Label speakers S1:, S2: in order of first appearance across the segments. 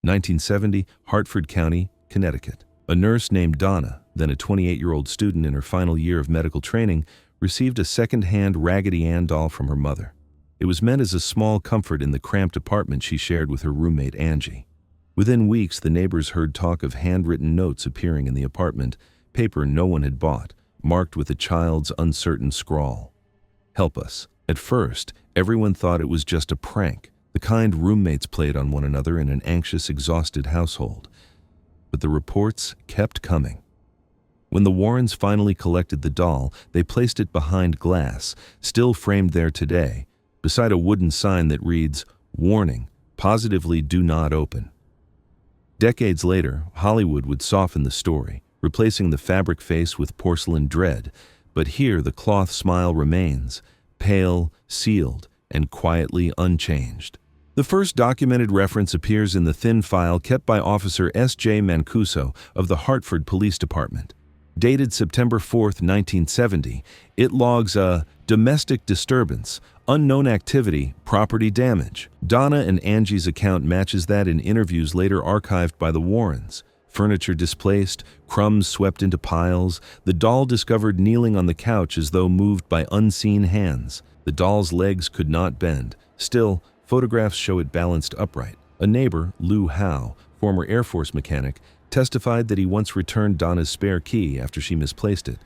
S1: 1970, Hartford County, Connecticut. A nurse named Donna, then a 28-year-old student in her final year of medical training, received a second-hand Raggedy Ann doll from her mother. It was meant as a small comfort in the cramped apartment she shared with her roommate Angie. Within weeks, the neighbors heard talk of handwritten notes appearing in the apartment, paper no one had bought, marked with a child's uncertain scrawl. "Help us." At first, everyone thought it was just a prank, the kind roommates played on one another in an anxious, exhausted household. But the reports kept coming. When the Warrens finally collected the doll, they placed it behind glass, still framed there today, beside a wooden sign that reads, "Warning, positively do not open." Decades later, Hollywood would soften the story, replacing the fabric face with porcelain dread, but here the cloth smile remains, pale, sealed, and quietly unchanged. The first documented reference appears in the thin file kept by Officer S.J. Mancuso of the Hartford Police Department. Dated September 4, 1970, it logs a domestic disturbance, unknown activity, property damage. Donna and Angie's account matches that in interviews later archived by the Warrens. Furniture displaced, crumbs swept into piles, the doll discovered kneeling on the couch as though moved by unseen hands. The doll's legs could not bend. Still, photographs show it balanced upright. A neighbor, Lou Howe, former Air Force mechanic, testified that he once returned Donna's spare key after she misplaced it,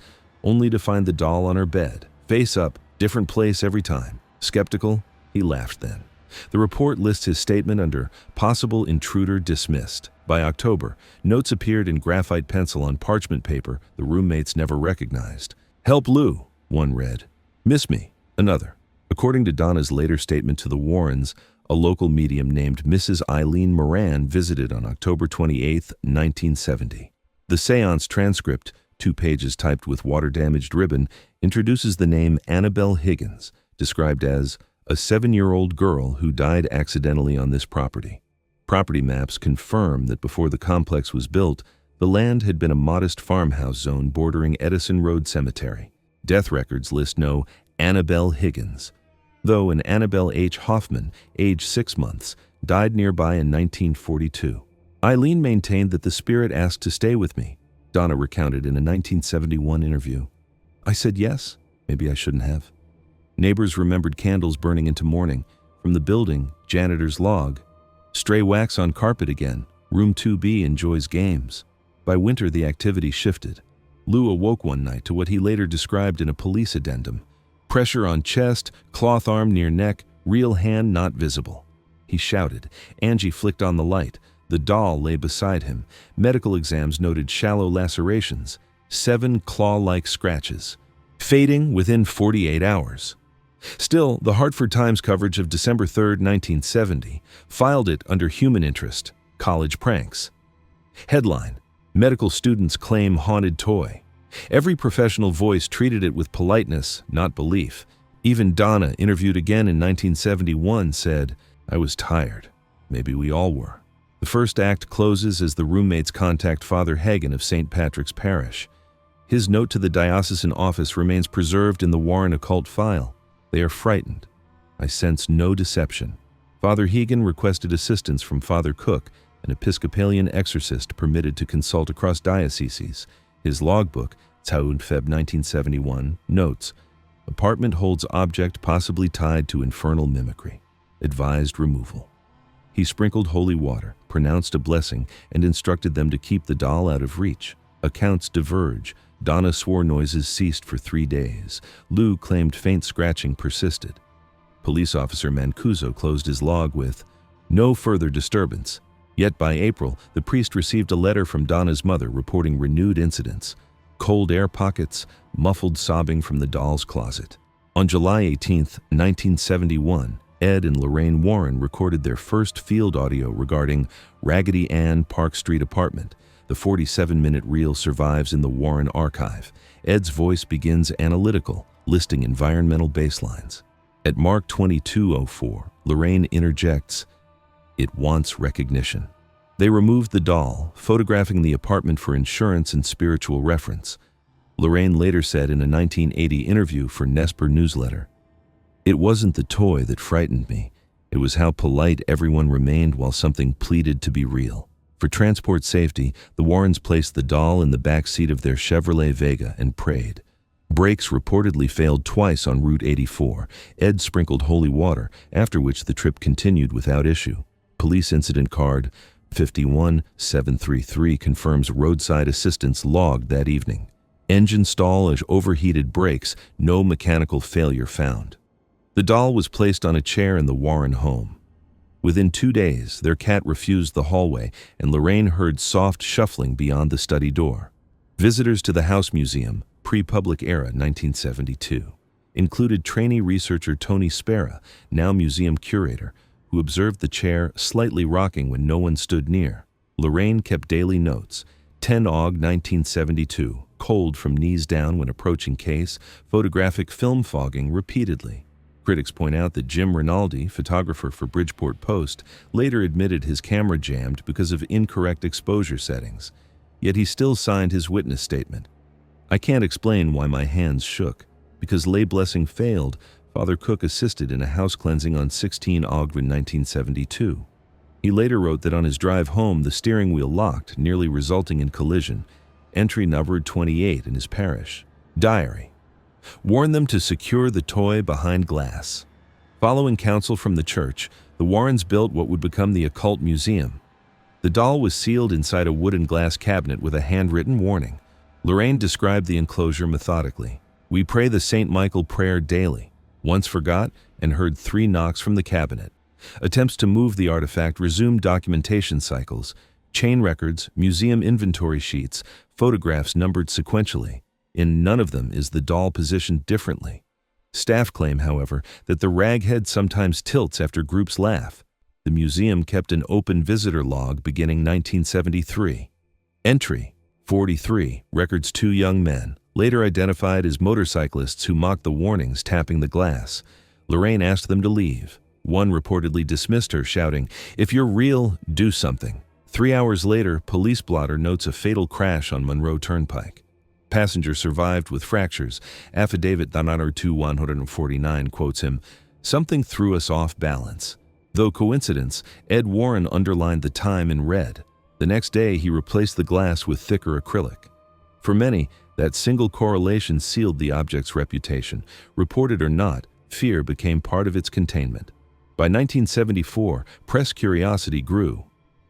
S1: only to find the doll on her bed, face up, different place every time. Skeptical, he laughed then. The report lists his statement under possible intruder dismissed. By October, notes appeared in graphite pencil on parchment paper the roommates never recognized. "Help Lou," one read. "Miss me," another. According to Donna's later statement to the Warrens, a local medium named Mrs. Eileen Moran visited on October 28, 1970. The seance transcript, 2 pages typed with water-damaged ribbon, introduces the name Annabelle Higgins, described as a 7-year-old girl who died accidentally on this property. Property maps confirm that before the complex was built, the land had been a modest farmhouse zone bordering Edison Road Cemetery. Death records list no Annabelle Higgins, though an Annabelle H. Hoffman, age 6 months, died nearby in 1942. Eileen maintained that the spirit asked to stay with me, Donna recounted in a 1971 interview. "I said yes, maybe I shouldn't have." Neighbors remembered candles burning into morning. From the building, janitor's log. Stray wax on carpet again. Room 2B enjoys games. By winter, the activity shifted. Lou awoke one night to what he later described in a police addendum. Pressure on chest, cloth arm near neck, real hand not visible. He shouted. Angie flicked on the light. The doll lay beside him. Medical exams noted shallow lacerations, 7 claw-like scratches, fading within 48 hours. Still, the Hartford Times coverage of December 3, 1970, filed it under human interest, college pranks. Headline: Medical students claim haunted toy. Every professional voice treated it with politeness, not belief. Even Donna, interviewed again in 1971, said, "I was tired. Maybe we all were." The first act closes as the roommates contact Father Hagen of St. Patrick's Parish. His note to the diocesan office remains preserved in the Warren Occult file. They are frightened. "I sense no deception." Father Hagen requested assistance from Father Cook, an Episcopalian exorcist permitted to consult across dioceses. His logbook, Taun Feb 1971, notes, "Apartment holds object possibly tied to infernal mimicry. Advised removal." He sprinkled holy water, pronounced a blessing, and instructed them to keep the doll out of reach. Accounts diverge. Donna swore noises ceased for 3 days. Lou claimed faint scratching persisted. Police officer Mancuso closed his log with, "No further disturbance." Yet by April, the priest received a letter from Donna's mother reporting renewed incidents. Cold air pockets, muffled sobbing from the doll's closet. On July 18, 1971, Ed and Lorraine Warren recorded their first field audio regarding Raggedy Ann Park Street apartment. The 47-minute reel survives in the Warren archive. Ed's voice begins analytical, listing environmental baselines. At mark 22:04, Lorraine interjects, "It wants recognition." They removed the doll, photographing the apartment for insurance and spiritual reference. Lorraine later said in a 1980 interview for Nesper newsletter, "It wasn't the toy that frightened me. It was how polite everyone remained while something pleaded to be real. For transport safety, the Warrens placed the doll in the back seat of their Chevrolet Vega and prayed. Brakes reportedly failed twice on Route 84. Ed sprinkled holy water, after which the trip continued without issue. Police incident card 51733 confirms roadside assistance logged that evening. Engine stall as overheated brakes, no mechanical failure found. The doll was placed on a chair in the Warren home. Within 2 days, their cat refused the hallway, and Lorraine heard soft shuffling beyond the study door. Visitors to the House Museum, pre-public era 1972, included trainee researcher Tony Spera, now museum curator, who observed the chair slightly rocking when no one stood near. Lorraine kept daily notes. 10 Aug 1972, cold from knees down when approaching case, photographic film fogging repeatedly. Critics point out that Jim Rinaldi, photographer for Bridgeport Post, later admitted his camera jammed because of incorrect exposure settings. Yet he still signed his witness statement. "I can't explain why my hands shook. Because lay blessing failed, Father Cook assisted in a house cleansing on 16 Aug 1972. He later wrote that on his drive home, the steering wheel locked, nearly resulting in collision. Entry numbered 28 in his parish. Diary. Warn them to secure the toy behind glass." Following counsel from the church, the Warrens built what would become the Occult Museum. The doll was sealed inside a wooden glass cabinet with a handwritten warning. Lorraine described the enclosure methodically. "We pray the St. Michael prayer daily. Once forgot and heard 3 knocks from the cabinet. Attempts to move the artifact resumed documentation cycles, chain records, museum inventory sheets, photographs numbered sequentially. In none of them is the doll positioned differently. Staff claim, however, that the raghead sometimes tilts after groups laugh. The museum kept an open visitor log beginning 1973. Entry 43 records 2 young men, later identified as motorcyclists who mocked the warnings tapping the glass. Lorraine asked them to leave. One reportedly dismissed her, shouting, "If you're real, do something." 3 hours later, police blotter notes a fatal crash on Monroe Turnpike. Passenger survived with fractures. Affidavit Donator 2149 quotes him, "Something threw us off balance." Though coincidence, Ed Warren underlined the time in red. The next day, he replaced the glass with thicker acrylic. For many, that single correlation sealed the object's reputation. Reported or not, fear became part of its containment. By 1974, press curiosity grew.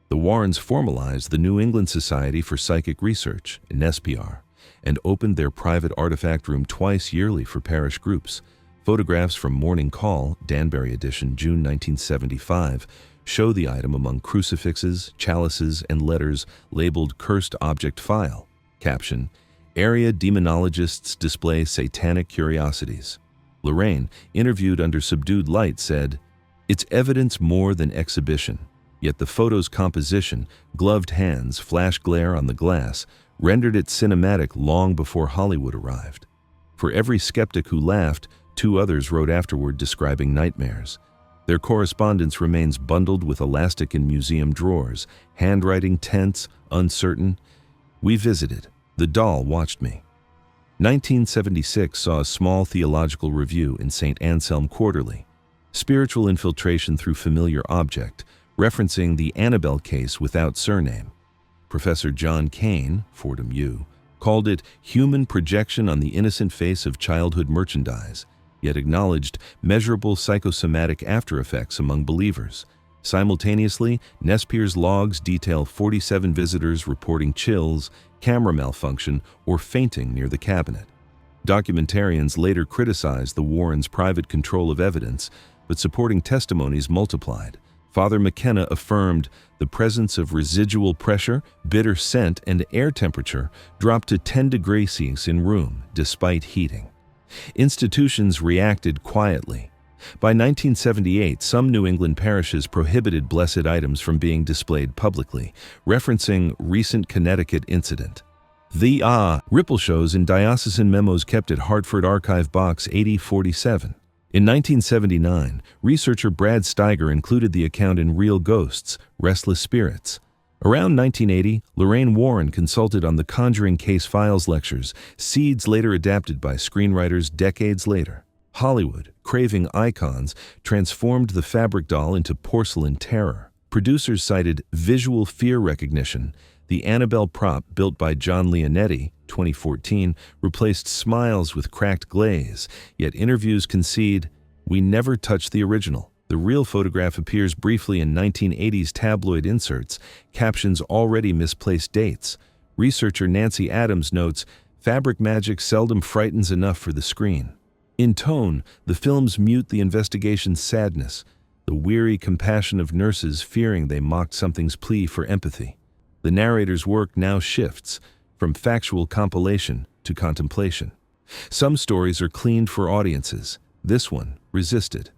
S1: The Warrens formalized the New England Society for Psychic Research, NSPR, and opened their private artifact room twice yearly for parish groups. Photographs from Morning Call, Danbury edition, June 1975, show the item among crucifixes, chalices, and letters labeled Cursed Object File. Caption, "Area demonologists display satanic curiosities." Lorraine, interviewed under subdued light, said, "It's evidence more than exhibition." Yet the photo's composition, gloved hands, flash glare on the glass, rendered it cinematic long before Hollywood arrived. For every skeptic who laughed, 2 others wrote afterward describing nightmares. Their correspondence remains bundled with elastic in museum drawers, handwriting tense, uncertain. "We visited. The doll watched me." 1976 saw a small theological review in St. Anselm Quarterly. Spiritual infiltration through familiar object, referencing the Annabelle case without surname. Professor John Kane, Fordham U., called it human projection on the innocent face of childhood merchandise, yet acknowledged measurable psychosomatic aftereffects among believers. Simultaneously, NSPR's logs detail 47 visitors reporting chills, camera malfunction, or fainting near the cabinet. Documentarians later criticized the Warrens' private control of evidence, but supporting testimonies multiplied. Father McKenna affirmed the presence of residual pressure, bitter scent, and air temperature dropped to 10 degrees Celsius in room, despite heating. Institutions reacted quietly. By 1978, some New England parishes prohibited blessed items from being displayed publicly, referencing recent Connecticut incident. The ripple shows in diocesan memos kept at Hartford Archive Box 8047. In 1979, researcher Brad Steiger included the account in Real Ghosts, Restless Spirits. Around 1980, Lorraine Warren consulted on the Conjuring Case Files lectures, seeds later adapted by screenwriters decades later. Hollywood, craving icons, transformed the fabric doll into porcelain terror. Producers cited visual fear recognition. The Annabelle prop, built by John Leonetti, 2014, replaced smiles with cracked glaze, yet interviews concede, "We never touched the original." The real photograph appears briefly in 1980s tabloid inserts, captions already misplaced dates. Researcher Nancy Adams notes, "Fabric magic seldom frightens enough for the screen." In tone, the films mute the investigation's sadness, the weary compassion of nurses fearing they mocked something's plea for empathy. The narrator's work now shifts from factual compilation to contemplation. Some stories are cleaned for audiences. This one resisted.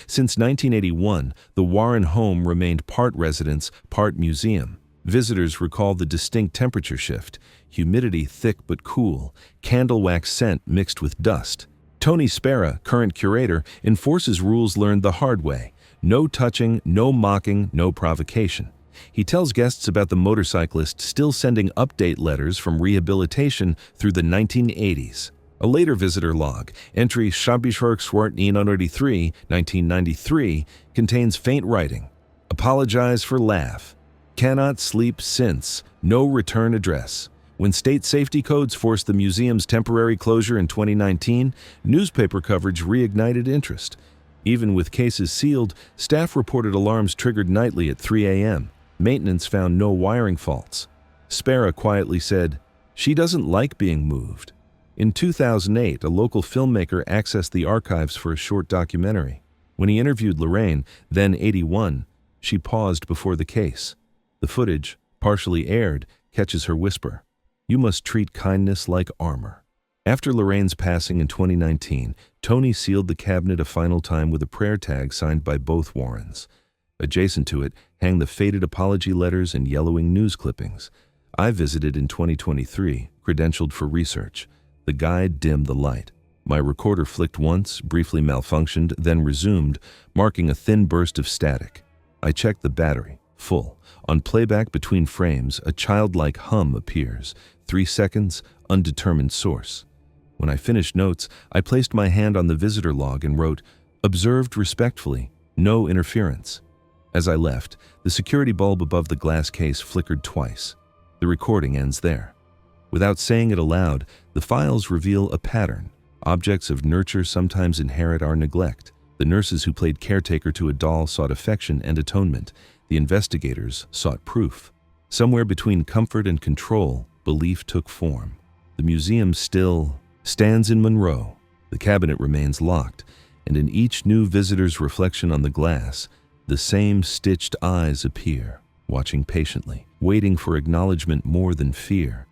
S1: Since 1981, the Warren home remained part residence, part museum. Visitors recall the distinct temperature shift, humidity thick but cool, candle wax scent mixed with dust. Tony Spera, current curator, enforces rules learned the hard way. No touching, no mocking, no provocation. He tells guests about the motorcyclist still sending update letters from rehabilitation through the 1980s. A later visitor log, entry Shabishork Swart 993, 1993, contains faint writing. Apologize for laugh. Cannot sleep since. No return address. When state safety codes forced the museum's temporary closure in 2019, newspaper coverage reignited interest. Even with cases sealed, staff reported alarms triggered nightly at 3 a.m. Maintenance found no wiring faults. Spera quietly said, "She doesn't like being moved." In 2008, a local filmmaker accessed the archives for a short documentary. When he interviewed Lorraine, then 81, she paused before the case. The footage, partially aired, catches her whisper, "You must treat kindness like armor." After Lorraine's passing in 2019, Tony sealed the cabinet a final time with a prayer tag signed by both Warrens. Adjacent to it hang the faded apology letters and yellowing news clippings. I visited in 2023, credentialed for research. The guide dimmed the light. My recorder flicked once, briefly malfunctioned, then resumed, marking a thin burst of static. I checked the battery. Full. On playback between frames, a childlike hum appears. 3 seconds, undetermined source. When I finished notes, I placed my hand on the visitor log and wrote, "Observed respectfully, no interference." As I left, the security bulb above the glass case flickered twice. The recording ends there. Without saying it aloud, the files reveal a pattern. Objects of nurture sometimes inherit our neglect. The nurses who played caretaker to a doll sought affection and atonement. The investigators sought proof. Somewhere between comfort and control, belief took form. The museum still stands in Monroe. The cabinet remains locked, and in each new visitor's reflection on the glass, the same stitched eyes appear, watching patiently, waiting for acknowledgement more than fear.